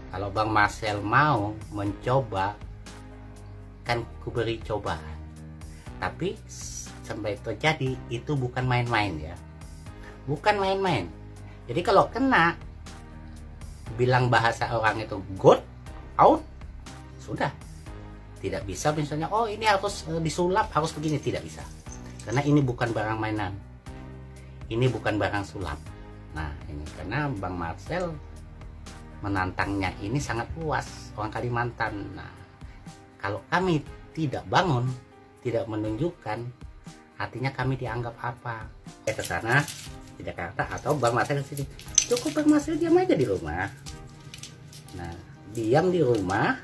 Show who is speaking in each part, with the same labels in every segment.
Speaker 1: Kalau Bang Marcel mau mencoba, kan ku beri cobaan. Tapi sampai terjadi itu bukan main-main ya. Bukan main-main. Jadi kalau kena, bilang bahasa orang itu good, out, sudah. Tidak bisa misalnya, oh ini harus disulap, harus begini. Tidak bisa. Karena ini bukan barang mainan. Ini bukan barang sulap. Nah ini karena Bang Marcel menantangnya ini sangat luas, orang Kalimantan. Nah, kalau kami tidak bangun, tidak menunjukkan, artinya kami dianggap apa? Ke sana di Jakarta atau Bang Marcel ke sini. Cukup Bang Marcel diam aja di rumah. Nah, diam di rumah.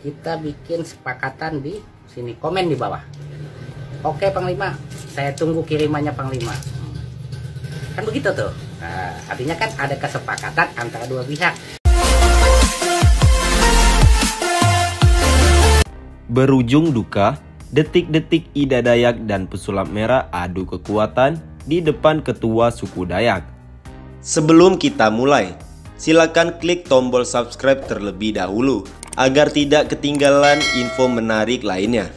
Speaker 1: Kita bikin sepakatan di sini, komen di bawah. Oke Panglima, saya tunggu kirimannya Panglima. Kan begitu tuh. Nah, artinya kan ada kesepakatan antara dua pihak.
Speaker 2: Berujung duka, detik-detik Ida Dayak dan pesulap merah adu kekuatan di depan ketua suku Dayak. Sebelum kita mulai, silakan klik tombol subscribe terlebih dahulu agar tidak ketinggalan info menarik lainnya.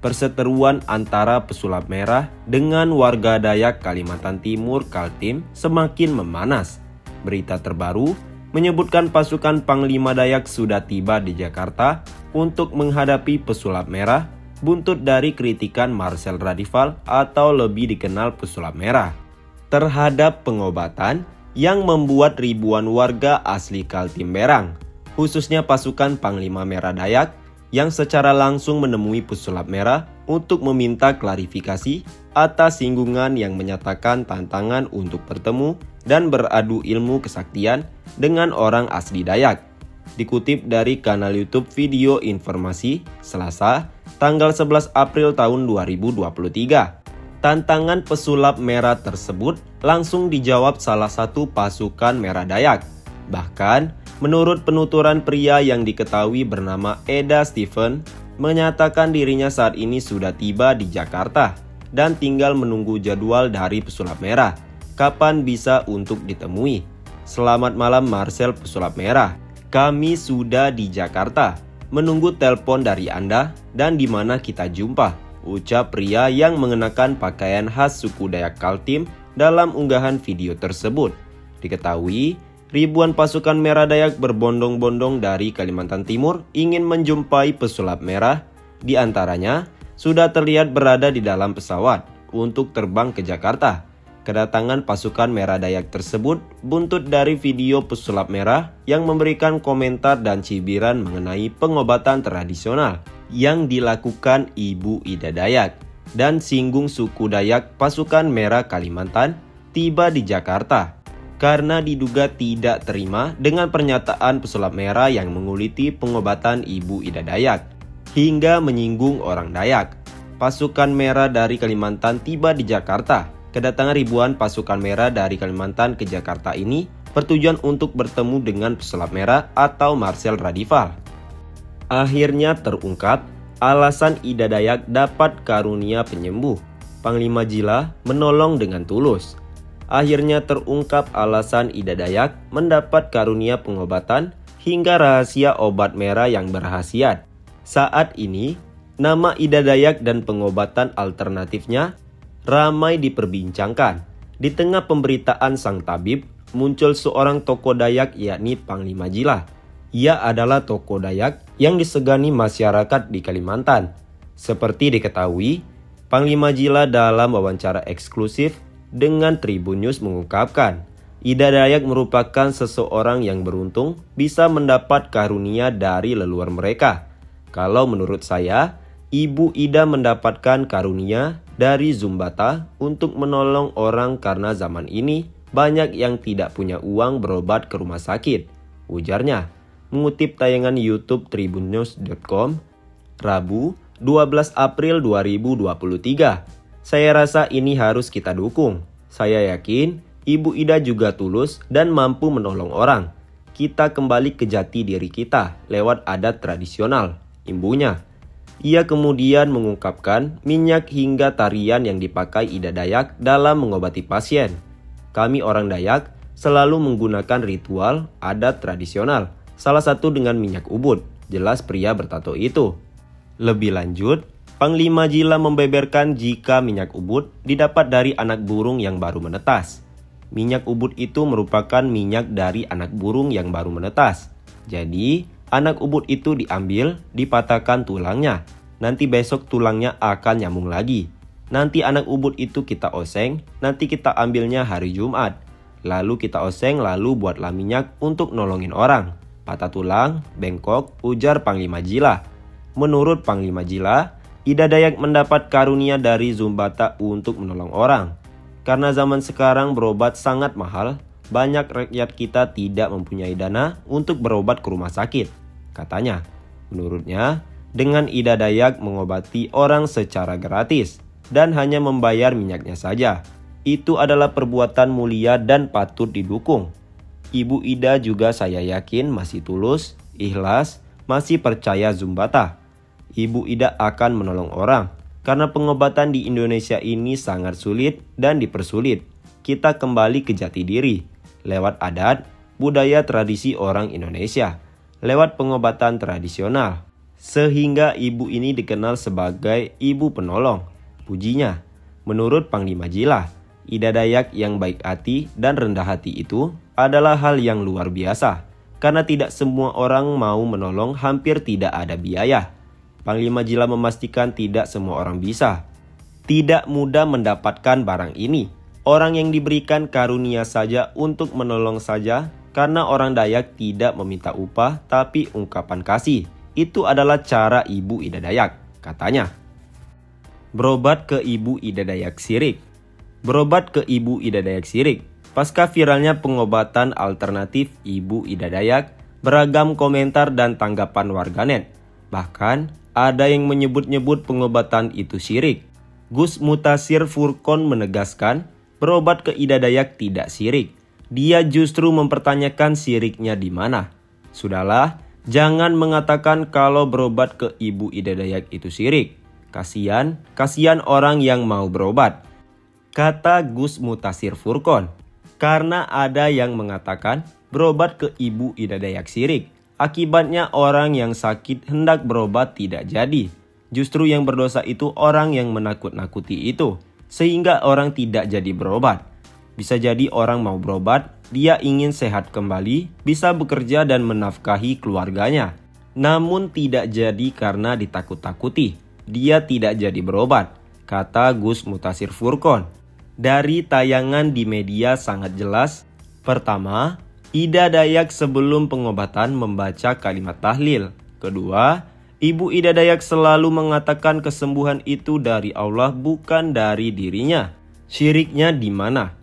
Speaker 2: Perseteruan antara pesulap merah dengan warga Dayak Kalimantan Timur Kaltim semakin memanas. Berita terbaru menyebutkan pasukan Panglima Dayak sudah tiba di Jakarta untuk menghadapi pesulap merah buntut dari kritikan Marcel Radival atau lebih dikenal pesulap merah terhadap pengobatan yang membuat ribuan warga asli Kaltim berang, khususnya pasukan Panglima Merah Dayak yang secara langsung menemui pesulap merah untuk meminta klarifikasi atas singgungan yang menyatakan tantangan untuk bertemu dan beradu ilmu kesaktian dengan orang asli Dayak. Dikutip dari kanal YouTube Video Informasi, Selasa, tanggal 11 April tahun 2023. Tantangan pesulap merah tersebut langsung dijawab salah satu pasukan Merah Dayak. Bahkan, menurut penuturan pria yang diketahui bernama Eda Steven, menyatakan dirinya saat ini sudah tiba di Jakarta dan tinggal menunggu jadwal dari pesulap merah kapan bisa untuk ditemui. Selamat malam Marcel pesulap merah. Kami sudah di Jakarta, menunggu telepon dari Anda dan di mana kita jumpa, ucap pria yang mengenakan pakaian khas suku Dayak Kaltim dalam unggahan video tersebut. Diketahui, ribuan pasukan Merah Dayak berbondong-bondong dari Kalimantan Timur ingin menjumpai pesulap merah. Di antaranya sudah terlihat berada di dalam pesawat untuk terbang ke Jakarta. Kedatangan pasukan Merah Dayak tersebut buntut dari video pesulap merah yang memberikan komentar dan cibiran mengenai pengobatan tradisional yang dilakukan Ibu Ida Dayak dan singgung suku Dayak pasukan Merah Kalimantan tiba di Jakarta karena diduga tidak terima dengan pernyataan pesulap merah yang menguliti pengobatan Ibu Ida Dayak hingga menyinggung orang Dayak. Pasukan merah dari Kalimantan tiba di Jakarta. Kedatangan ribuan pasukan merah dari Kalimantan ke Jakarta ini bertujuan untuk bertemu dengan pesulap merah atau Marcel Radival. Akhirnya terungkap alasan Ida Dayak dapat karunia penyembuh. Panglima Jila menolong dengan tulus. Akhirnya terungkap alasan Ida Dayak mendapat karunia pengobatan hingga rahasia obat merah yang berkhasiat. Saat ini, nama Ida Dayak dan pengobatan alternatifnya ramai diperbincangkan. Di tengah pemberitaan sang tabib, muncul seorang tokoh Dayak yakni Panglima Jila. Ia adalah tokoh Dayak yang disegani masyarakat di Kalimantan. Seperti diketahui, Panglima Jila dalam wawancara eksklusif dengan Tribun News mengungkapkan, Ida Dayak merupakan seseorang yang beruntung bisa mendapat karunia dari leluhur mereka. Kalau menurut saya, Ibu Ida mendapatkan karunia dari Zumbata untuk menolong orang karena zaman ini banyak yang tidak punya uang berobat ke rumah sakit, ujarnya. Mengutip tayangan YouTube tribunnews.com, Rabu 12 April 2023. Saya rasa ini harus kita dukung. Saya yakin Ibu Ida juga tulus dan mampu menolong orang. Kita kembali ke jati diri kita lewat adat tradisional, imbunya. Ia kemudian mengungkapkan minyak hingga tarian yang dipakai Ida Dayak dalam mengobati pasien. Kami orang Dayak selalu menggunakan ritual adat tradisional, salah satu dengan minyak ubud. Jelas pria bertato itu. Lebih lanjut, Panglima Jila membeberkan jika minyak ubud didapat dari anak burung yang baru menetas. Minyak ubud itu merupakan minyak dari anak burung yang baru menetas. Jadi, anak ubud itu diambil, dipatahkan tulangnya. Nanti besok tulangnya akan nyambung lagi. Nanti anak ubud itu kita oseng, nanti kita ambilnya hari Jumat. Lalu kita oseng, lalu buatlah minyak untuk nolongin orang. Patah tulang, bengkok, ujar Panglima Jila. Menurut Panglima Jila, Ida Dayak mendapat karunia dari Zumbata untuk menolong orang. Karena zaman sekarang berobat sangat mahal, banyak rakyat kita tidak mempunyai dana untuk berobat ke rumah sakit. Katanya, menurutnya, dengan Ida Dayak mengobati orang secara gratis dan hanya membayar minyaknya saja. Itu adalah perbuatan mulia dan patut didukung. Ibu Ida juga saya yakin masih tulus, ikhlas, masih percaya Zumbata. Ibu Ida akan menolong orang, karena pengobatan di Indonesia ini sangat sulit dan dipersulit. Kita kembali ke jati diri, lewat adat, budaya tradisi orang Indonesia, lewat pengobatan tradisional. Sehingga ibu ini dikenal sebagai ibu penolong. Pujinya, menurut Panglima Jila, Ida Dayak yang baik hati dan rendah hati itu adalah hal yang luar biasa. Karena tidak semua orang mau menolong, hampir tidak ada biaya. Panglima Jila memastikan tidak semua orang bisa. Tidak mudah mendapatkan barang ini. Orang yang diberikan karunia saja untuk menolong saja, karena orang Dayak tidak meminta upah tapi ungkapan kasih. Itu adalah cara Ibu Ida Dayak, katanya. Berobat ke Ibu Ida Dayak Sirik. Berobat ke Ibu Ida Dayak Sirik. Pasca viralnya pengobatan alternatif Ibu Ida Dayak, beragam komentar dan tanggapan warganet. Bahkan, ada yang menyebut-nyebut pengobatan itu syirik. Gus Mutasir Furkon menegaskan, berobat ke Ida Dayak tidak syirik. Dia justru mempertanyakan syiriknya di mana. Sudahlah, jangan mengatakan kalau berobat ke Ibu Ida Dayak itu syirik. Kasihan orang yang mau berobat, kata Gus Mutasir Furkon. Karena ada yang mengatakan berobat ke Ibu Ida Dayak syirik. Akibatnya orang yang sakit hendak berobat tidak jadi. Justru yang berdosa itu orang yang menakut-nakuti itu. Sehingga orang tidak jadi berobat. Bisa jadi orang mau berobat, dia ingin sehat kembali, bisa bekerja dan menafkahi keluarganya. Namun tidak jadi karena ditakut-takuti. Dia tidak jadi berobat, kata Gus Mutasir Furkon. Dari tayangan di media sangat jelas. Pertama, Ida Dayak sebelum pengobatan membaca kalimat tahlil. Kedua, Ibu Ida Dayak selalu mengatakan kesembuhan itu dari Allah bukan dari dirinya. Syiriknya di mana?